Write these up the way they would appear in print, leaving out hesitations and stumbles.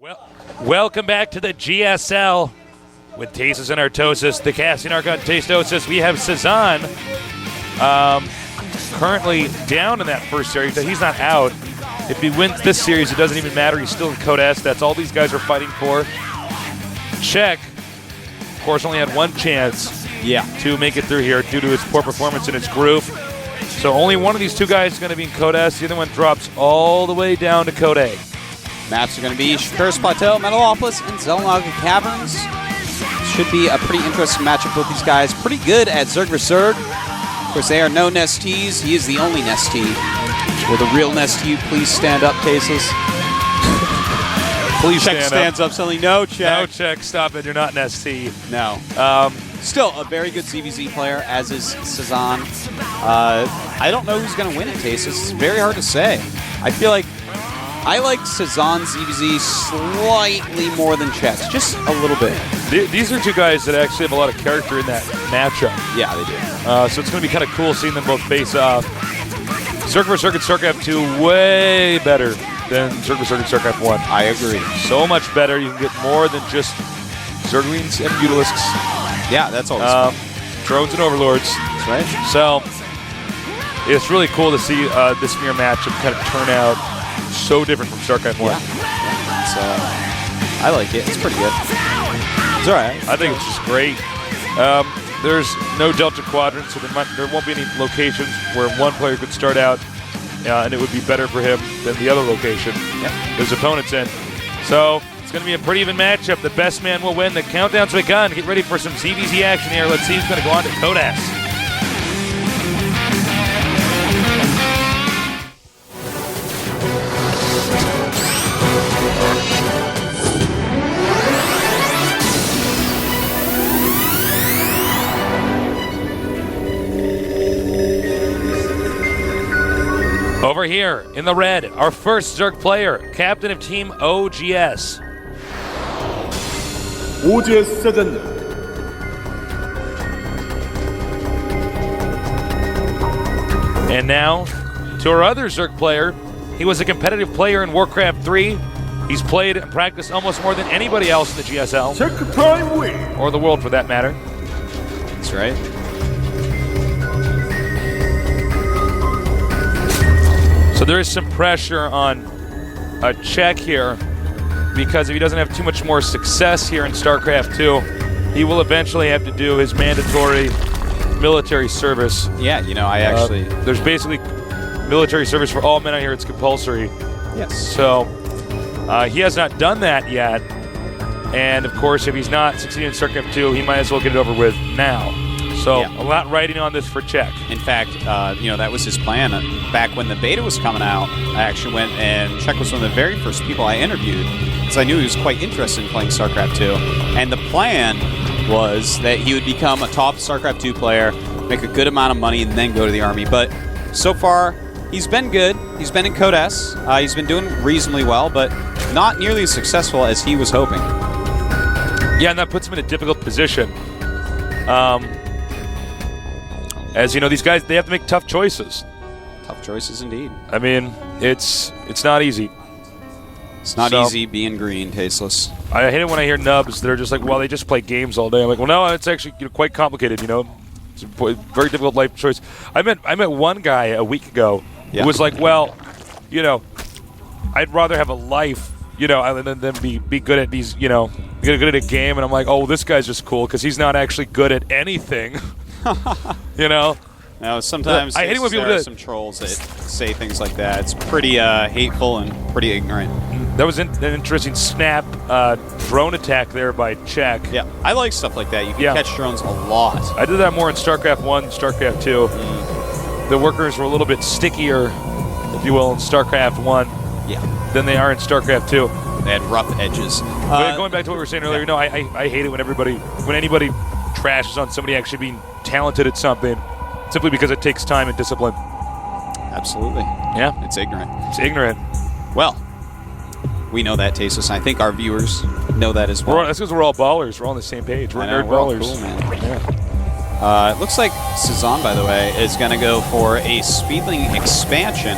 Well, welcome back to the GSL with Tasis and Artosis, the casting arc on Tastosis. We have Cezanne currently down in that first series. He's not out. If he wins this series, it doesn't even matter. He's still in Code S. That's all these guys are fighting for. Czech, of course, only had one chance to make it through here due to his poor performance in his group. So only one of these two guys is going to be in Code S. The other one drops all the way down to Code A. Maps are going to be Shakuris Plateau, Metalopolis, and Zelnaga Caverns. Should be a pretty interesting matchup with these guys. Pretty good at Zerg vs. Zerg. Of course, they are no Nestees. He is the only Nestee. Will the real Nestee please stand up, Tasis? Please Czech stand stands up suddenly. No, Czech. No, Czech. Stop it. You're not Nestee. No. Still a very good ZVZ player, as is Cezanne. I don't know who's going to win it, Tasis. It's very hard to say. I feel like I like Cezanne ZVZ slightly more than Czech's, just a little bit. These are two guys that actually have a lot of character in that matchup. Yeah, they do. So it's going to be kind of cool seeing them both face off. Zerg vs. Zerg and StarCraft 2 way better than Zerg vs. Zerg and StarCraft 1. I agree. So much better. You can get more than just Zerglings and Mutalisks. Yeah, that's always fun. Drones and Overlords. That's right. So it's really cool to see this mirror matchup kind of turn out so different from StarCraft 1. Yeah. I like it. It's pretty good. It's all right. I think it's just great. There's no Delta Quadrant, so there won't be any locations where one player could start out and it would be better for him than the other location his opponent's in. So it's going to be a pretty even matchup. The best man will win. The countdown's begun. Get ready for some ZVZ action here. Let's see who's going to go on to Code S. Over here in the red, our first Zerg player, captain of Team OGS. OGS Cezanne. And now to our other Zerg player. He was a competitive player in Warcraft 3. He's played and practiced almost more than anybody else in the GSL. Czech Prime win. Or the world for that matter. That's right. So there is some pressure on a Czech here because if he doesn't have too much more success here in StarCraft 2, he will eventually have to do his mandatory military service. Yeah, you know, I actually... there's basically military service for all men out here. It's compulsory. Yes. So he has not done that yet. And, of course, if he's not succeeding in StarCraft 2, he might as well get it over with now. So a lot riding on this for Czech. In fact, you know, that was his plan. Back when the beta was coming out, I actually went and Czech was one of the very first people I interviewed because I knew he was quite interested in playing StarCraft 2. And the plan was that he would become a top StarCraft 2 player, make a good amount of money, and then go to the Army. But so far, he's been good. He's been in Code S. He's been doing reasonably well, but not nearly as successful as he was hoping. Yeah, and that puts him in a difficult position. As you know, these guys, they have to make tough choices. Tough choices indeed. I mean, it's not easy. It's not easy being green, tasteless. I hate it when I hear nubs that are just like, well, they just play games all day. I'm like, well, no, it's actually quite complicated, you know. It's a very difficult life choice. I met one guy a week ago who was like, well, you know, I'd rather have a life, you know, than be good at these, you know, good at a game. And I'm like, oh, well, this guy's just cool because he's not actually good at anything. You know? No, sometimes I hate it when people there are some trolls that say things like that. It's pretty hateful and pretty ignorant. That was an interesting snap drone attack there by Czech. Yeah, I like stuff like that. You can catch drones a lot. I did that more in StarCraft 1, StarCraft 2. The workers were a little bit stickier, if you will, in StarCraft 1 than they are in StarCraft 2. They had rough edges. But going back to what we were saying earlier, no, I hate it when anybody trashes on somebody actually being talented at something simply because it takes time and discipline. Absolutely. Yeah. It's ignorant. It's ignorant. Well, we know that, Tasteless, and I think our viewers know that as well. That's because we're all ballers. We're all on the same page. We're nerd ballers. Cool, man. Yeah. It looks like Cezanne, by the way, is going to go for a Speedling expansion.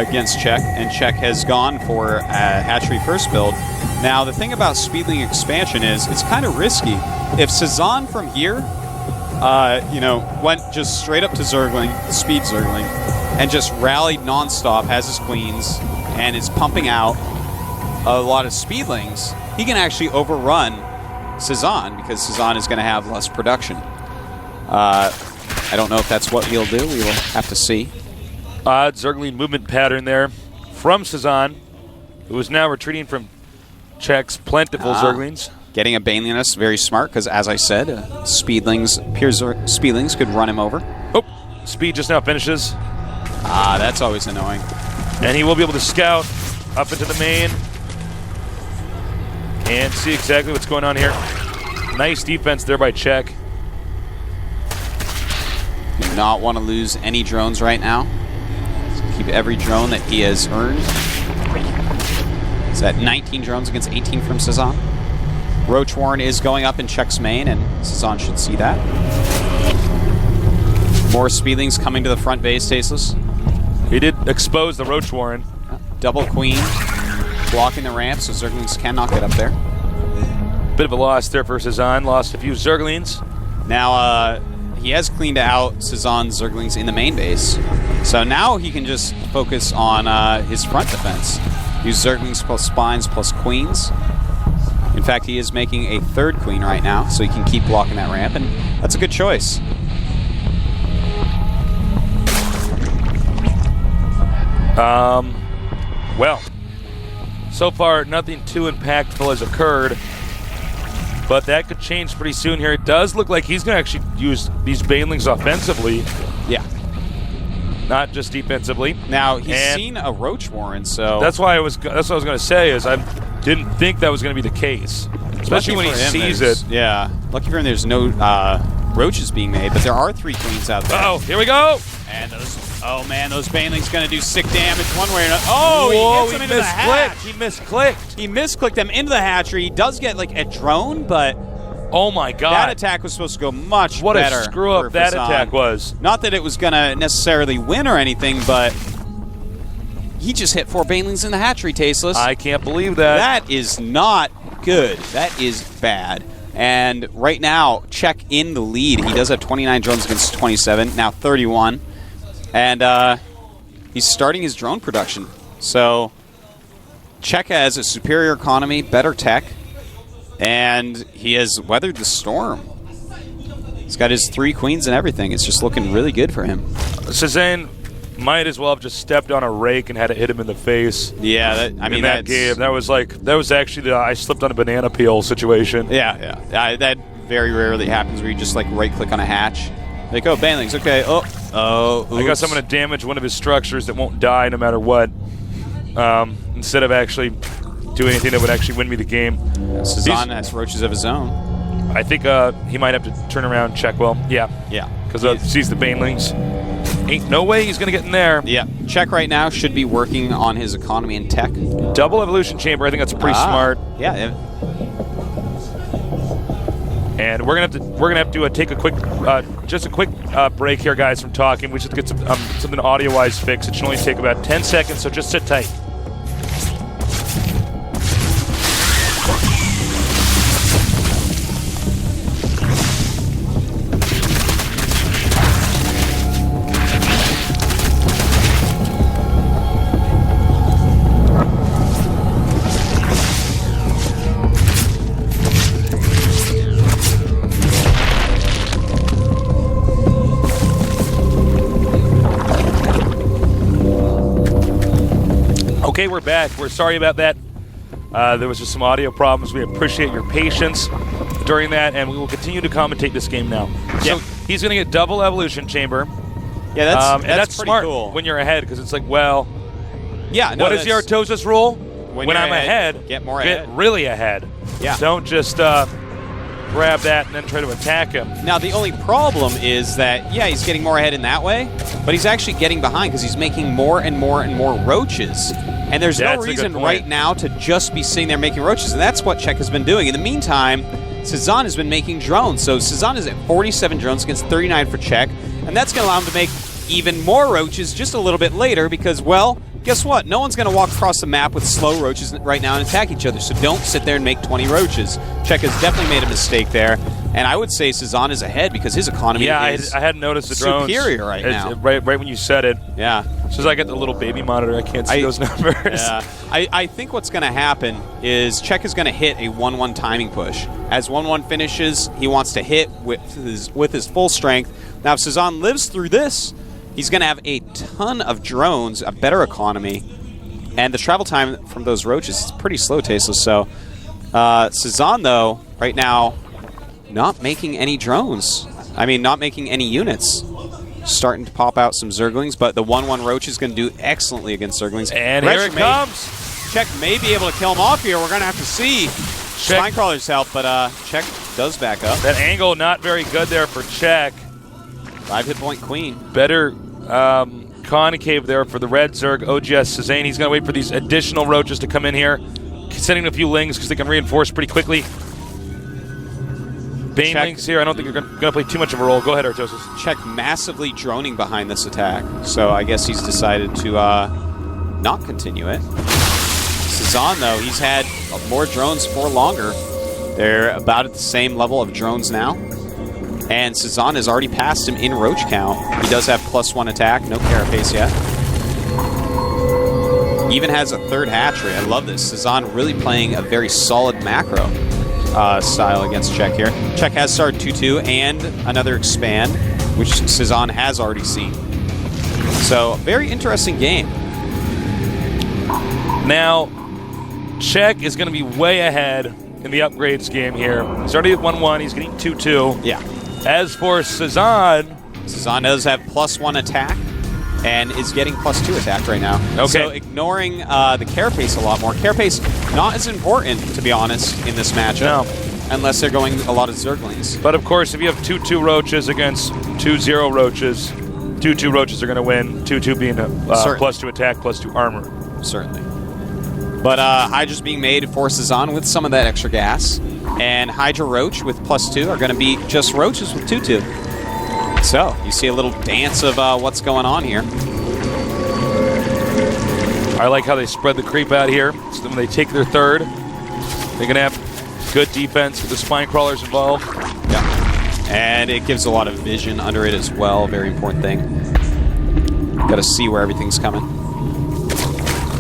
against Czech, and Czech has gone for a hatchery first build. Now, the thing about Speedling expansion is it's kind of risky. If Cezanne from here, went just straight up to Zergling, speed Zergling, and just rallied nonstop, has his queens, and is pumping out a lot of Speedlings, he can actually overrun Cezanne because Cezanne is going to have less production. I don't know if that's what he'll do. We will have to see. Odd Zergling movement pattern there from Cezanne, who is now retreating from Czech's plentiful Zerglings. Getting a Baneliness, very smart, because as I said, Speedlings could run him over. Oh, speed just now finishes. That's always annoying. And he will be able to scout up into the main and see exactly what's going on here. Nice defense there by Czech. Do not want to lose any drones right now. Keep every drone that he has earned. He's at 19 drones against 18 from Cezanne. Roach Warren is going up in Czech's main, and Cezanne should see that. More Speedlings coming to the front base, Tasteless. He did expose the Roach Warren. Double Queen, blocking the ramp, so Zerglings cannot get up there. Bit of a loss there for Cezanne. Lost a few Zerglings. Now, he has cleaned out Cezanne's Zerglings in the main base. So now he can just focus on his front defense. Use Zerglings plus Spines plus Queens. In fact, he is making a third Queen right now, so he can keep blocking that ramp, and that's a good choice. Well, so far nothing too impactful has occurred, but that could change pretty soon here. It does look like he's going to actually use these Banelings offensively. Yeah. Not just defensively. Now, he's seen a Roach Warren, so... That's what I was going to say, is I didn't think that was going to be the case. Especially when he sees it. Yeah. Lucky for him, there's no roaches being made, but there are 3 queens out there. Uh-oh, here we go! And those Banelings going to do sick damage one way or another. Oh, whoa, he hits him into the hatch. He misclicked. He misclicked them into the hatchery. He does get like a drone, but oh my god, that attack was supposed to go much what better. What a screw up that attack was. Not that it was going to necessarily win or anything, but he just hit 4 Banelings in the hatchery, Tasteless. I can't believe that. That is not good. That is bad. And right now, Czech in the lead. He does have 29 drones against 27, now 31. And he's starting his drone production. So Czech has a superior economy, better tech, and he has weathered the storm. He's got his 3 queens and everything. It's just looking really good for him. Cezanne might as well have just stepped on a rake and had it hit him in the face. Yeah, that game. That was actually the I slipped on a banana peel situation. Yeah. That very rarely happens where you just like right click on a hatch. Like, oh, Banelings, okay. Oh, oops. I guess I'm going to damage one of his structures that won't die no matter what, instead of actually doing anything that would actually win me the game. Cezanne has roaches of his own. I think he might have to turn around Checkwell. Yeah. Because sees the Banelings. Ain't no way he's going to get in there. Yeah. Czech right now should be working on his economy and tech. Double evolution chamber. I think that's pretty smart. Yeah. And we're gonna have to take a quick, break here, guys, from talking. We should get something audio-wise fixed. It should only take about 10 seconds, so just sit tight. Okay, we're back. We're sorry about that. There was just some audio problems. We appreciate your patience during that, and we will continue to commentate this game now. Yeah. So he's going to get double evolution chamber. Yeah, that's pretty smart cool. when you're ahead, because it's like, well, yeah. No, what is the Artosis rule? When I'm ahead, get more get ahead. really ahead. Yeah. Don't just grab that and then try to attack him. Now, the only problem is that, yeah, he's getting more ahead in that way, but he's actually getting behind because he's making more and more and more roaches. And there's no reason right now to just be sitting there making roaches, and that's what Czech has been doing. In the meantime, Cezanne has been making drones. So Cezanne is at 47 drones against 39 for Czech, and that's going to allow him to make even more roaches just a little bit later because, well, guess what? No one's going to walk across the map with slow roaches right now and attack each other, so don't sit there and make 20 roaches. Czech has definitely made a mistake there, and I would say Cezanne is ahead because his economy is I hadn't noticed the drones. Superior right now. Right when you said it. Yeah. Since I get the little baby monitor, I can't see those numbers. Yeah. I think what's going to happen is Czech is going to hit a 1-1 timing push. As 1-1 finishes, he wants to hit with his full strength. Now, if Cezanne lives through this, he's going to have a ton of drones, a better economy, and the travel time from those roaches is pretty slow, Tasteless. So, Cezanne, though, right now, not making any drones. I mean, not making any units. Starting to pop out some Zerglings, but the 1-1 Roach is going to do excellently against Zerglings. And here it comes. Czech may be able to kill him off here. We're going to have to see. Spinecrawler's help, but Czech does back up. That angle not very good there for Czech. 5 hit point queen. Better concave there for the red Zerg. OGS Cezanne. He's going to wait for these additional roaches to come in here. Sending a few lings because they can reinforce pretty quickly. Banelings here, I don't think you're going to play too much of a role. Go ahead, Artosis. Czech massively droning behind this attack, so I guess he's decided to not continue it. Cezanne, though, he's had more drones for longer. They're about at the same level of drones now. And Cezanne has already passed him in roach count. He does have +1 attack, no carapace yet. Even has a 3rd hatchery. I love this. Cezanne really playing a very solid macro style against Czech here. Czech has started 2-2 and another expand, which Cezanne has already seen. So, very interesting game. Now, Czech is going to be way ahead in the upgrades game here. He's already at 1-1. He's getting 2-2. Yeah. As for Cezanne, Cezanne does have +1 attack and is getting +2 attack right now. Okay. So ignoring the carapace a lot more. Carapace not as important, to be honest, in this matchup. No. Unless they're going a lot of Zerglings. But of course, if you have 2-2 roaches against 2-0 roaches, 2-2 roaches are going to win. 2-2 being +2 attack, +2 armor. Certainly. But Hydra's being made for Cezanne with some of that extra gas. And Hydra Roach with +2 are going to be just roaches with 2-2. So, you see a little dance of what's going on here. I like how they spread the creep out here. So when they take their 3rd, they're going to have good defense with the spine crawlers involved. Yeah. And it gives a lot of vision under it as well. Very important thing. Got to see where everything's coming.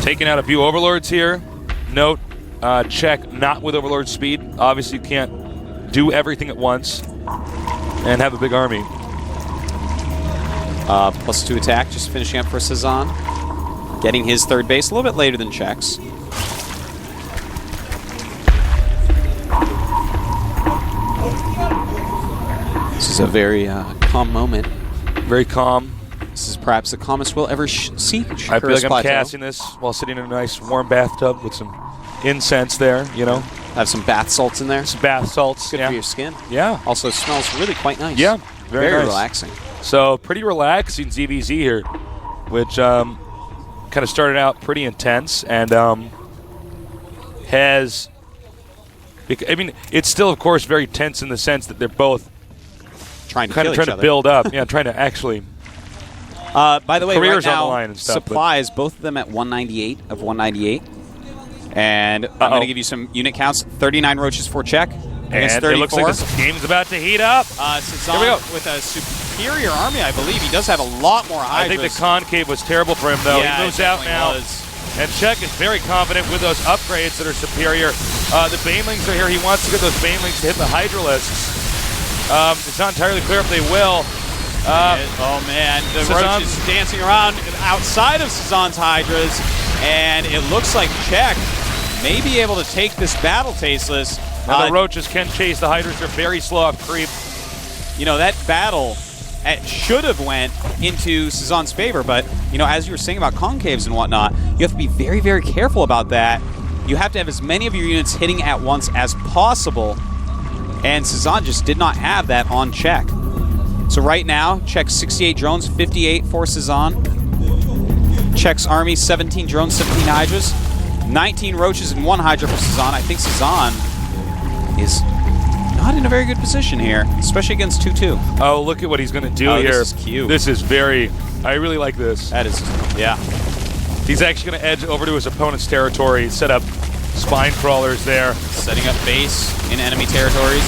Taking out a few overlords here. Note, Czech not with overlord speed. Obviously, you can't do everything at once and have a big army. +2 attack, just finishing up for Cezanne. Getting his 3rd base a little bit later than Czech's. This is a very calm moment. Very calm. This is perhaps the calmest we'll ever see. I feel like I'm casting this while sitting in a nice warm bathtub with some incense there, you know. Have some bath salts in there. Some bath salts. Good for your skin. Yeah. Also smells really quite nice. Yeah. Very nice. Relaxing. So pretty relaxing ZVZ here, which kind of started out pretty intense and has, I mean, it's still, of course, very tense in the sense that they're both trying to build up. Yeah, trying to actually. By the way, careers right now, on the line and stuff, supplies, both of them at 198 of 198. And I'm going to give you some unit counts. 39 roaches for Czech against 34. It looks like this game's about to heat up. Cezanne with a superior army, I believe. He does have a lot more Hydras. I think the concave was terrible for him, though. Yeah, he moves out now. And Czech is very confident with those upgrades that are superior. The Banelings are here. He wants to get those Banelings to hit the Hydralisks. It's not entirely clear if they will. Oh, man. The Roach is dancing around outside of Cezanne's Hydras. And it looks like Czech may be able to take this battle, Tasteless. Now the Roaches can chase. The Hydras are very slow off creep. You know, that battle should have went into Cezanne's favor, but, you know, as you were saying about concaves and whatnot, you have to be very, very careful about that. You have to have as many of your units hitting at once as possible, and Cezanne just did not have that on Czech. So right now, Czech's 68 drones, 58 for Cezanne. Czech's army, 17 drones, 17 Hydras. 19 roaches and 1 Hydra for Cezanne. I think Cezanne is not in a very good position here, especially against 2-2. Oh, look at what he's going to do here. This is cute. This is very... I really like this. That is... Yeah. He's actually going to edge over to his opponent's territory, set up spine crawlers there. Setting up base in enemy territories.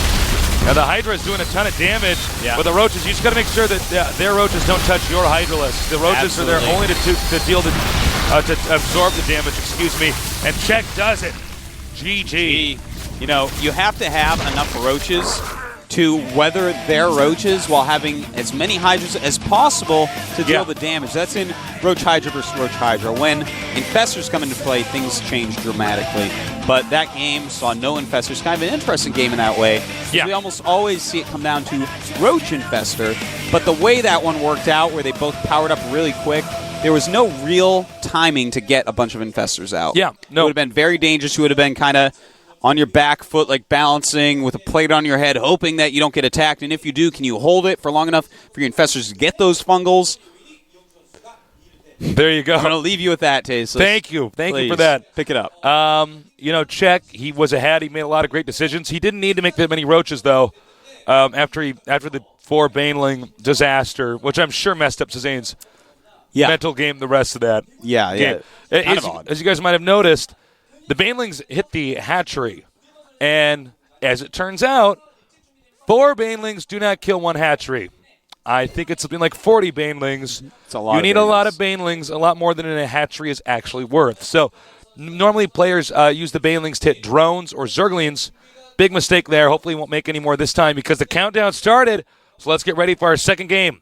Now the Hydra is doing a ton of damage, Yeah. but the roaches, you just got to make sure that their roaches don't touch your Hydralisk. The roaches are there only to deal to absorb the damage, excuse me, and Czech does it. GG. You know, you have to have enough roaches to weather their roaches while having as many Hydras as possible to deal the damage. That's in Roach Hydra versus Roach Hydra. When Infestors come into play, things change dramatically. But that game saw no Infestors. Kind of an interesting game in that way. Yeah. We almost always see it come down to Roach Infestor. But the way that one worked out, where they both powered up really quick, there was no real timing to get a bunch of Infestors out. Yeah, no. It would have been very dangerous. You would have been kind of on your back foot, like balancing with a plate on your head, hoping that you don't get attacked. And if you do, can you hold it for long enough for your Infestors to get those fungals? There you go. I'm going to leave you with that, Taste. Thank you for that. Pick it up. Czech, he was ahead. He made a lot of great decisions. He didn't need to make that many roaches, though, after the 4 Baneling disaster, which I'm sure messed up Cezanne's mental game the rest of that game. As you guys might have noticed, the Banelings hit the hatchery, and as it turns out, 4 Banelings do not kill 1 hatchery. I think it's something like 40 Banelings. It's a lot. You need a lot of Banelings, a lot more than a hatchery is actually worth. So normally players use the Banelings to hit drones or Zerglings. Big mistake there. Hopefully won't make any more this time because the countdown started. So let's get ready for our second game.